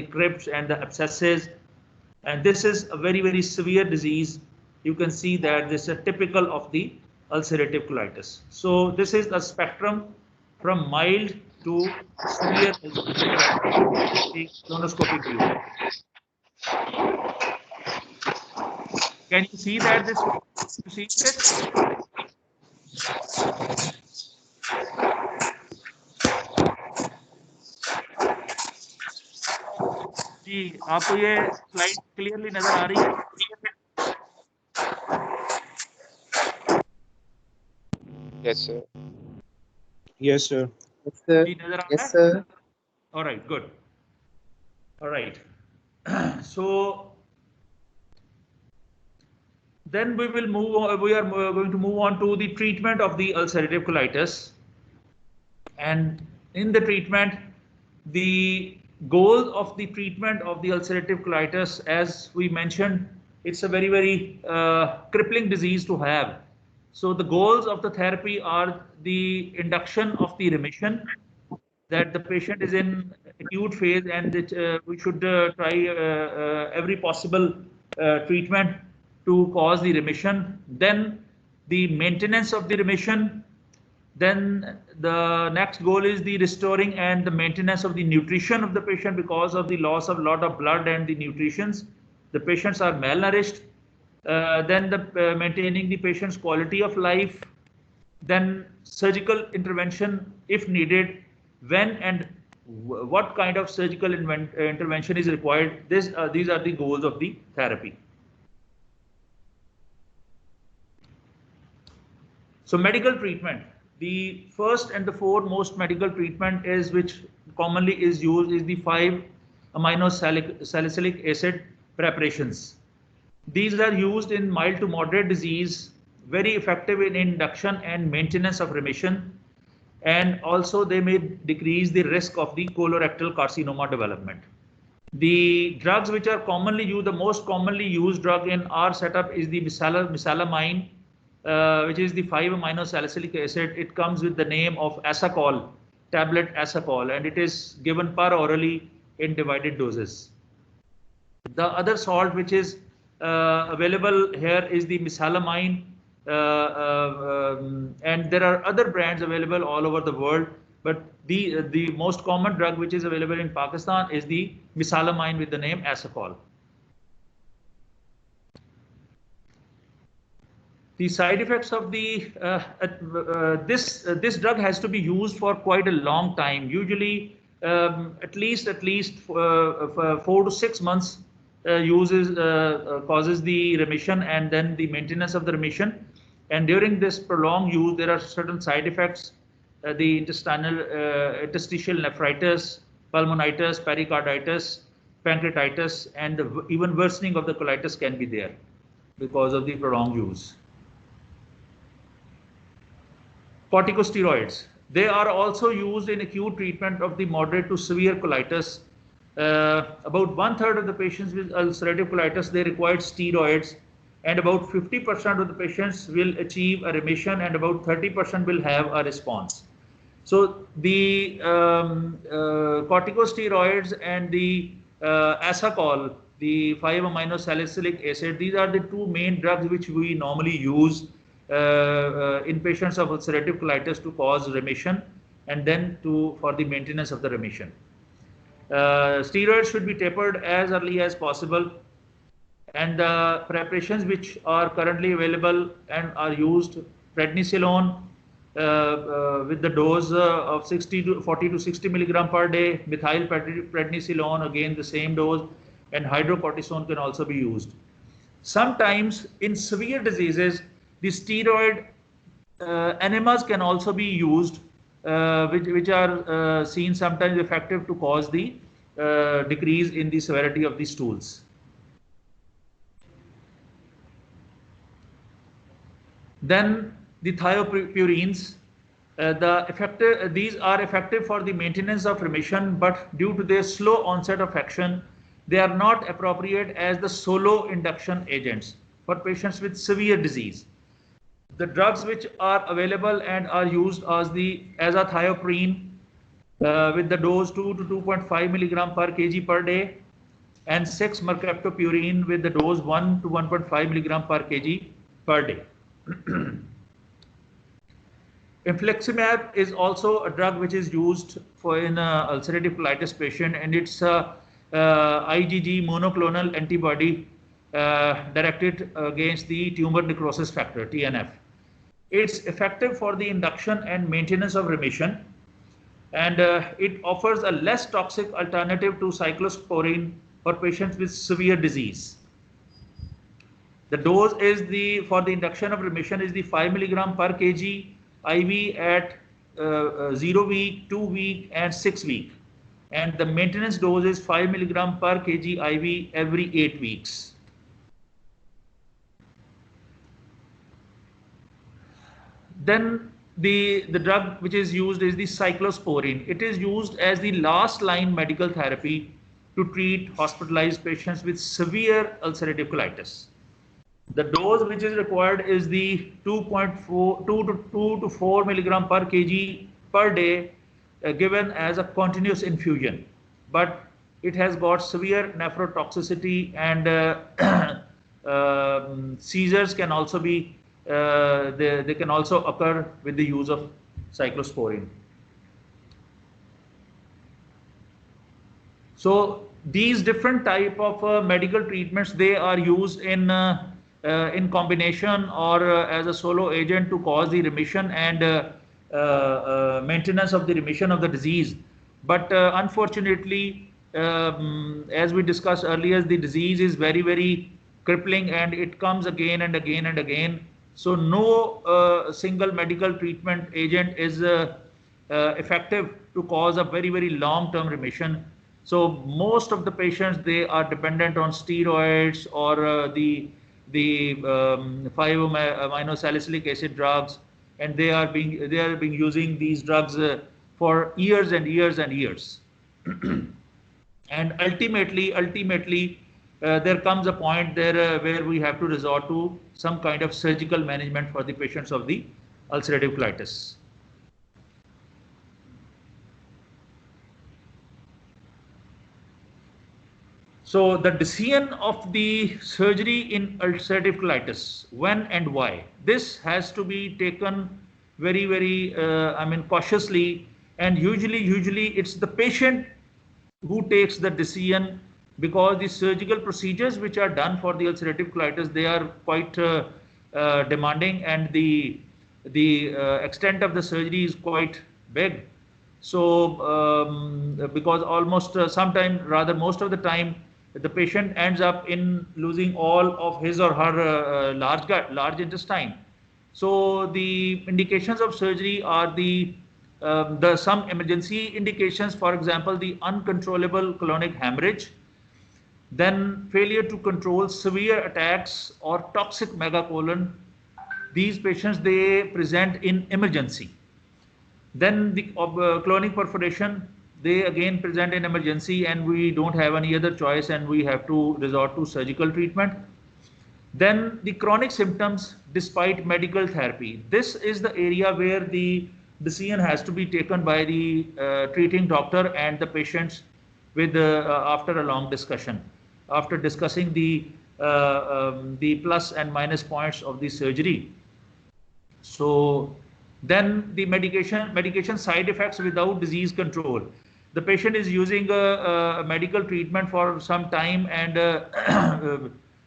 crypts and the abscesses. And this is a very, very severe disease. You can see that this is typical of the ulcerative colitis. So this is the spectrum from mild to severe ulcerative colitis, the colonoscopic view. Can you see that this? You see this? जी आपको ये slide clearly नजर आ रही है? Yes, sir. Yes, sir. Yes, sir. जी नजर आ रहा Yes, है? sir. All right, good. All right. So then we will move on, we are going to move on to the treatment of the ulcerative colitis. And in the treatment, the goal of the treatment of the ulcerative colitis, as we mentioned, it's a very, very crippling disease to have. So the goals of the therapy are the induction of the remission, that the patient is in acute phase, and we should try every possible treatment to cause the remission. Then the maintenance of the remission. Then the next goal is the restoring and the maintenance of the nutrition of the patient because of the loss of a lot of blood and the nutritions. The patients are malnourished. Then the maintaining the patient's quality of life. Then surgical intervention if needed. When and what kind of surgical intervention is required. These are the goals of the therapy. So medical treatment. The first and the foremost medical treatment is, which commonly is used, is the 5-amino-salicylic acid preparations. These are used in mild to moderate disease, very effective in induction and maintenance of remission, and also they may decrease the risk of the colorectal carcinoma development. The drugs which are commonly used, the most commonly used drug in our setup is the mesalamine, which is the 5-amino-salicylic acid. It comes with the name of Asacol, tablet Asacol, and it is given per orally in divided doses. The other salt which is available here is the mesalamine, and there are other brands available all over the world, but the most common drug which is available in Pakistan is the mesalamine with the name Asacol. The side effects of the this drug has to be used for quite a long time. Usually, at least 4 to 6 months causes the remission and then the maintenance of the remission. And during this prolonged use, there are certain side effects: the interstitial nephritis, pulmonitis, pericarditis, pancreatitis, and even worsening of the colitis can be there because of the prolonged use. Corticosteroids. They are also used in acute treatment of the moderate to severe colitis. About 1/3 of the patients with ulcerative colitis, they require steroids, and about 50% of the patients will achieve a remission, and about 30% will have a response. So the corticosteroids and the Asacol, the 5-amino-salicylic acid, these are the two main drugs which we normally use in patients of ulcerative colitis to cause remission, and then for the maintenance of the remission. Steroids should be tapered as early as possible, and the preparations which are currently available and are used: prednisolone with the dose of 40 to 60 milligram per day, methyl prednisolone, again the same dose, and hydrocortisone can also be used. Sometimes in severe diseases, the steroid enemas can also be used, which are seen sometimes effective to cause the decrease in the severity of the stools. Then the thiopurines, these are effective for the maintenance of remission, but due to their slow onset of action, they are not appropriate as the solo induction agents for patients with severe disease. The drugs which are available and are used as azathioprine, with the dose 2 to 2.5 milligram per kg per day, and 6 mercaptopurine with the dose 1 to 1.5 milligram per kg per day. Infliximab is also a drug which is used for in ulcerative colitis patient, and it's a IgG monoclonal antibody directed against the tumor necrosis factor, TNF. It's effective for the induction and maintenance of remission, and it offers a less toxic alternative to cyclosporine for patients with severe disease. The dose is for the induction of remission is the 5 milligram per kg IV at 0 week, 2 week, and 6 week, and the maintenance dose is 5 milligram per kg IV every 8 weeks. Then the drug which is used is the cyclosporine. It is used as the last line medical therapy to treat hospitalized patients with severe ulcerative colitis. The dose which is required is the 2 to 4 milligram per kg per day, given as a continuous infusion, but it has got severe nephrotoxicity, and seizures can also be they can also occur with the use of cyclosporine. So these different type of medical treatments, they are used in combination or as a solo agent to cause the remission and maintenance of the remission of the disease. But unfortunately, as we discussed earlier, the disease is very, very crippling, and it comes again and again and again. So no single medical treatment agent is effective to cause a very, very long-term remission. So most of the patients, they are dependent on steroids or the 5-amino-salicylic acid drugs, and they are being using these drugs for years and years and years. And ultimately, there comes a point there where we have to resort to some kind of surgical management for the patients of the ulcerative colitis. So the decision of the surgery in ulcerative colitis, when and why, this has to be taken very, very, cautiously, and usually it's the patient who takes the decision, because the surgical procedures which are done for the ulcerative colitis, they are quite demanding, and the extent of the surgery is quite big. So because almost most of the time, the patient ends up in losing all of his or her large intestine. So the indications of surgery are some emergency indications, for example, the uncontrollable colonic hemorrhage, then failure to control severe attacks or toxic megacolon. These patients, they present in emergency. Then the colonic perforation, they again present in emergency, and we don't have any other choice, and we have to resort to surgical treatment. Then the chronic symptoms despite medical therapy. This is the area where the decision has to be taken by the treating doctor and the patients with after a long discussion, after discussing the plus and minus points of the surgery. So then the medication side effects without disease control. The patient is using a medical treatment for some time, and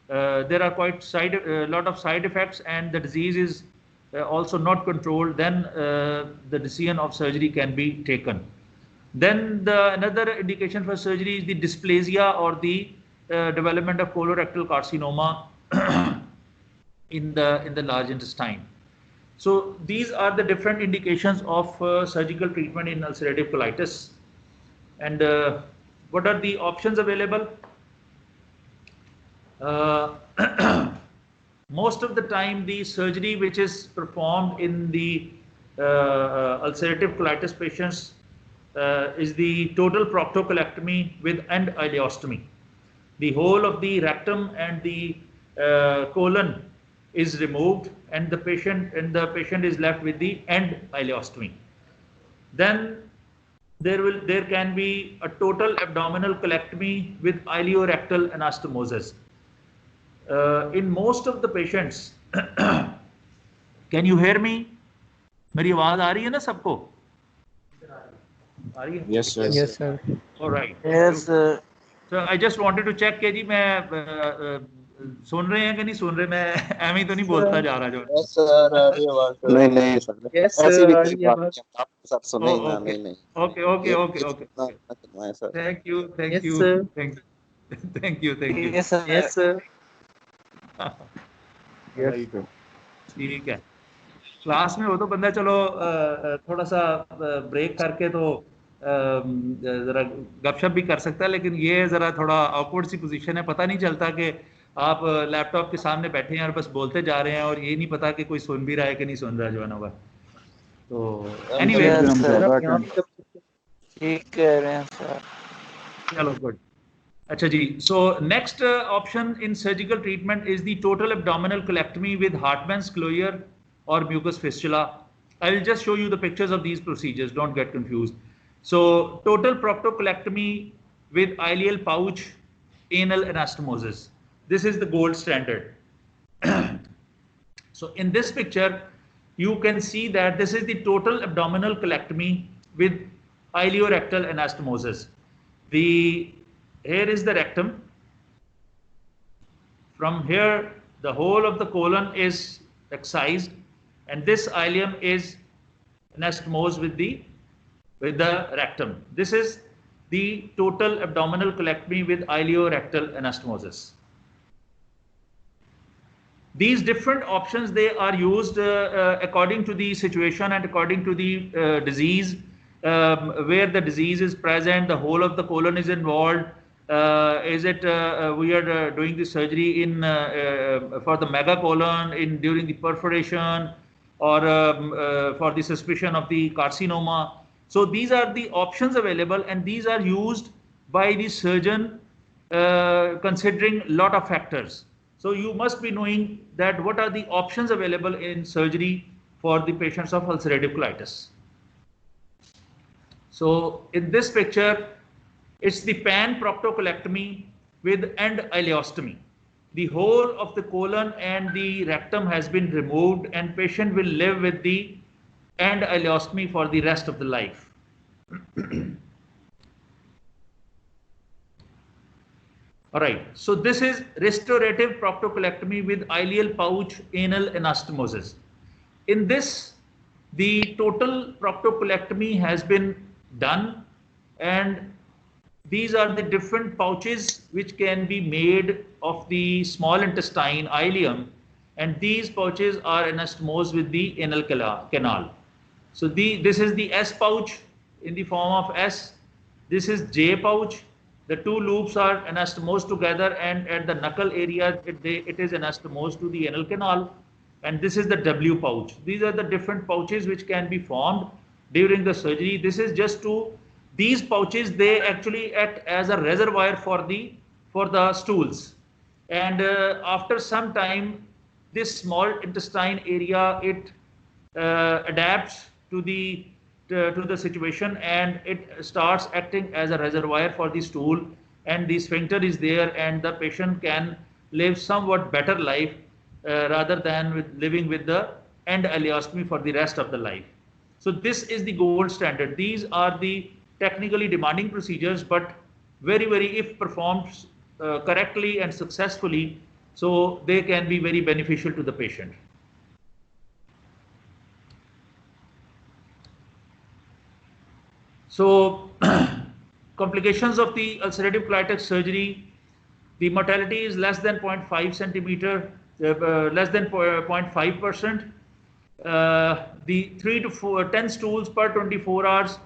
there are quite a lot of side effects, and the disease is also not controlled. Then the decision of surgery can be taken. Then another indication for surgery is the dysplasia or the development of colorectal carcinoma in the large intestine. So these are the different indications of surgical treatment in ulcerative colitis. And what are the options available? Most of the time, the surgery which is performed in the ulcerative colitis patients is the total proctocolectomy with end ileostomy. The whole of the rectum and the colon is removed, and the patient is left with the end ileostomy. Then there can be a total abdominal colectomy with ileorectal anastomosis. In most of the patients, can you hear me? मेरी आवाज आ रही है ना सबको? आ रही है? Yes, sir. Yes, sir. All right. Yes, So I just wanted to check कि जी मैं सुन रहे हैं कि नहीं सुन रहे? मैं एम ही तो नहीं बोलता जा रहा जो? Yes, sir. अरे वाह, sir. नहीं सर, yes, ऐसी भी sir. कोई बात नहीं, आप सब सुने ना, नहीं Okay. नहीं sir. Thank you. Yes, sir. Thank you. Yes, sir. Yes, sir. Right. ठीक है। क्लास में हो तो बंदा चलो थोड़ा सा ब्रेक करके तो जरा गपशप भी कर सकता है, लेकिन ये जरा थोड़ा ऑकवर्ड सी पोजीशन है, पता नहीं चलता कि आप लैपटॉप के सामने बैठे हैं और बस बोलते जा रहे हैं और ये नहीं पता कि कोई सुन भी रहा है कि नहीं सुन रहा जो है ना। तो एनीवे Yes, sir. ठीक कह रहे हैं सर। चलो गुड। अच्छा जी, so next option in surgical treatment is the total abdominal colectomy with Hartmann's closure or mucus fistula. I will just show you the pictures of these procedures, don't get confused. So total proctocolectomy with ileal pouch, anal anastomosis. This is the gold standard. So in this picture, you can see that this is the total abdominal colectomy with ileorectal anastomosis. Here is the rectum. From here, the whole of the colon is excised, and this ileum is anastomosed with the rectum. This is the total abdominal colectomy with ileorectal anastomosis. These different options, they are used according to the situation and according to the disease, where the disease is present, the whole of the colon is involved. Is it we are doing the surgery in for the megacolon during the perforation, or for the suspicion of the carcinoma? So these are the options available, and these are used by the surgeon considering a lot of factors. So you must be knowing that what are the options available in surgery for the patients of ulcerative colitis. So in this picture, it's the pan-proctocolectomy with end ileostomy. The whole of the colon and the rectum has been removed, and patient will live with the end ileostomy for the rest of the life. All right, so this is restorative proctocolectomy with ileal pouch anal anastomosis. In this, the total proctocolectomy has been done, and these are the different pouches which can be made of the small intestine ileum, and these pouches are anastomosed with the anal canal. So this is the S pouch in the form of S. This is J pouch. The two loops are anastomosed together, and at the knuckle area it is anastomosed to the anal canal. And this is the W pouch. These are the different pouches which can be formed during the surgery. This is just to, these pouches, they actually act as a reservoir for the stools. And after some time, this small intestine area, it adapts to the situation, and it starts acting as a reservoir for the stool, and the sphincter is there, and the patient can live somewhat better life rather than living with the end ileostomy for the rest of the life. So this is the gold standard. These are the technically demanding procedures, but very, if performed correctly and successfully, so they can be very beneficial to the patient. So complications of the ulcerative colitis surgery, the mortality is less than 0.5 centimeter, less than 0.5%. The 3 to 10 stools per 24 hours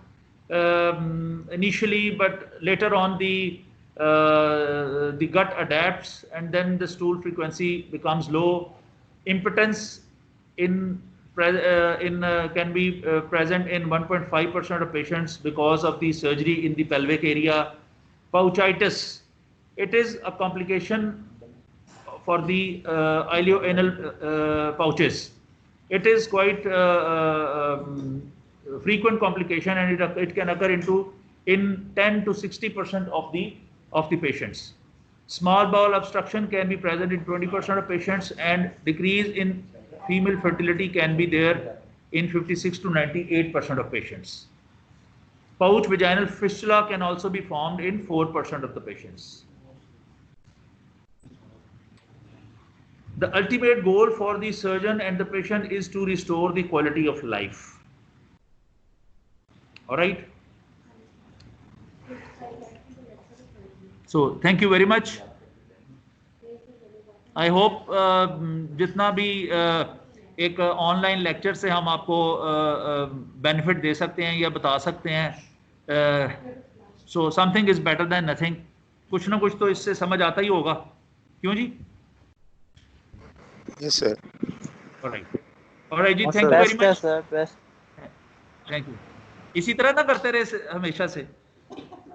initially, but later on the gut adapts, and then the stool frequency becomes low. Impotence can be present in 1.5% of patients because of the surgery in the pelvic area. Pouchitis, it is a complication for the ileoanal pouches. It is quite frequent complication, and it can occur in 10 to 60% of the patients. Small bowel obstruction can be present in 20% of patients, and decrease in female fertility can be there in 56 to 98% of patients. Pouch vaginal fistula can also be formed in 4% of the patients. The ultimate goal for the surgeon and the patient is to restore the quality of life. All right. So thank you very much. I hope जितना भी एक online lecture से हम आपको benefit दे सकते हैं या बता सकते हैं, so something is better than nothing. कुछ ना कुछ तो इससे समझ आता ही होगा, क्यों जी? Yes sir. ऑलराइट जी, thank you very much sir. Best. Thank you. इसी तरह ना करते रहे हमेशा से.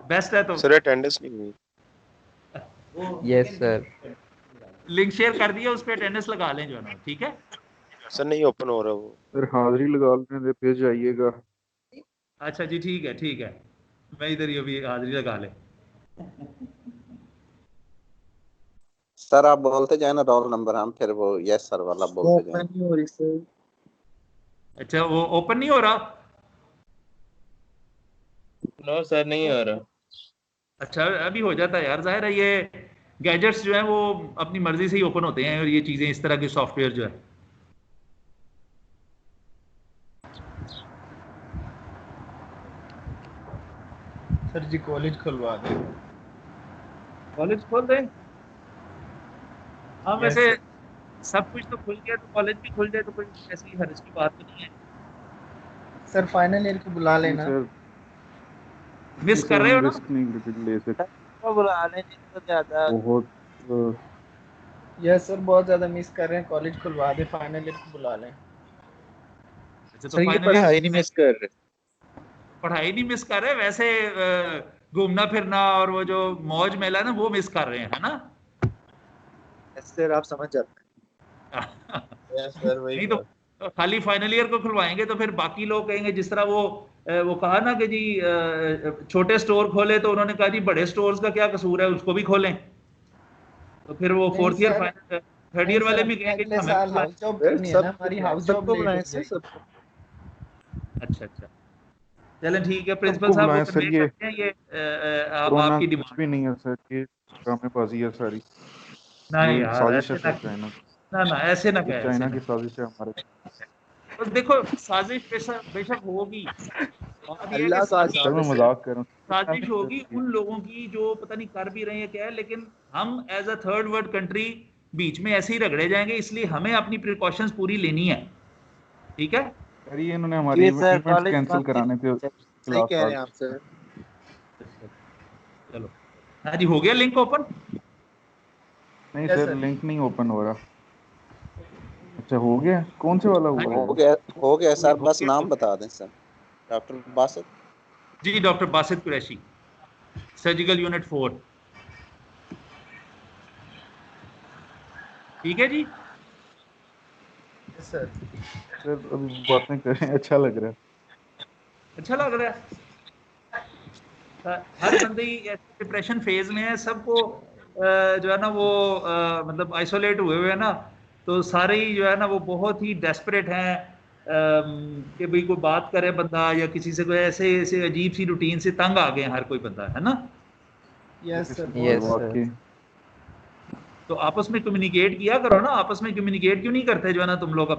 बेस्ट है तो सर अटेंडेंस नहीं हुई. Yes sir. लिंक शेयर कर दिया, उस पर अटेंडेंस लगा लें जो है ना. ठीक है सर नहीं ओपन हो रहा वो. सर हाजिरी लगा लेने दे, फिर जाइएगा. अच्छा जी, ठीक है, मैं इधर ही अभी हाजिरी लगा ले. सर आप बोलते जाए ना रोल नंबर, हम फिर वो यस सर वाला बोलते जाए. नहीं हो रही सर. अच्छा, वो ओपन नहीं हो रहा? नो सर नहीं हो रहा. अच्छा, अभी हो जाता है यार. जाहिर है ये गैजेट्स जो है वो अपनी मर्जी से ही ओपन होते हैं, और ये चीजें इस तरह के सॉफ्टवेयर जो है. सर जी कॉलेज खुलवा दें. कॉलेज खोल दें? हाँ, वैसे सब कुछ तो खुल गया तो कॉलेज भी खुल जाए तो कोई ऐसी हर्ज की बात नहीं है. सर फाइनल ईयर को बुला लेना. सर मिस कर रहे हो ना? रिस्क नहीं ले सकते. तो बुला लें जितना ज्यादा. बहुत यस सर, बहुत ज्यादा मिस कर रहे हैं. कॉलेज खुलवा दे, फाइनल ईयर को बुला लें. अच्छा, तो पढ़ाई नहीं मिस कर रहे? पढ़ाई नहीं मिस कर रहे, वैसे घूमना फिरना और वो जो मौज मेला ना वो मिस कर रहे हैं, है ना? सर आप समझ जाते हैं. यस सर वही. नहीं तो खाली फाइनल ईयर को खुलवाएंगे तो फिर बाकी लोग कहेंगे, जिस तरह वो कहा ना कि जी छोटे स्टोर खोले, तो उन्होंने कहा जी बड़े स्टोर्स का क्या कसूर है, उसको भी खोलें. तो फिर वो fourth year final third year वाले भी कहेंगे अगले साल हाउस जॉब करनी है ना, हमारी हाउस जॉब बुलाएं सर. अच्छा, चलें ठीक है. प्रिंसिपल साहब वो सर ये ये आपकी डिमांड भी नहीं है सर, ये ड्रामेबाजी है सारी. ना यार, साजिश है ऐसे सर. चाइना ना ऐसे ना कहे. चाइना की साजिश है हमारे. तो देखो, साजिश बेशक होगी. अल्लाह सर मैं मजाक कर रहा हूँ. साजिश होगी उन लोगों की जो पता नहीं कर भी रहे हैं क्या है, लेकिन हम as a third world country बीच में ऐसे ही रगड़े जाएंगे, इसलिए हमें अपनी प्रिकॉशंस पूरी लेनी है. ठीक है? सर ये इन्होंने हमारी इवेंट्स कैंसिल कराने पे सही कह रहे हैं आप सर. चलो, हाँ जी, हो गया लिंक ओपन? नहीं सर, लिंक नहीं ओपन हो रहा. अच्छा हो गया? कौन से वाला हुआ? हो गया सर, बस नाम बता दें sir. Doctor Basit ji, doctor Basit Qureshi, surgical unit 4. ठीक है जी. सर अभी बातें करें, अच्छा लग रहा है. हर बंदे डिप्रेशन फेज में है. सबको जो है ना वो मतलब आइसोलेट हुए हुए हैं ना, तो सारे ही जो है ना वो बहुत ही डेस्परेट हैं कि भाई कोई बात करे बंदा, या किसी से कोई ऐसे अजीब सी रूटीन से तंग आ गए हैं हर कोई बंदा, है ना? Yes sir. तो आपस में कम्युनिकेट किया करो ना. आपस में कम्युनिकेट क्यों नहीं करते जो है ना तुम लोग?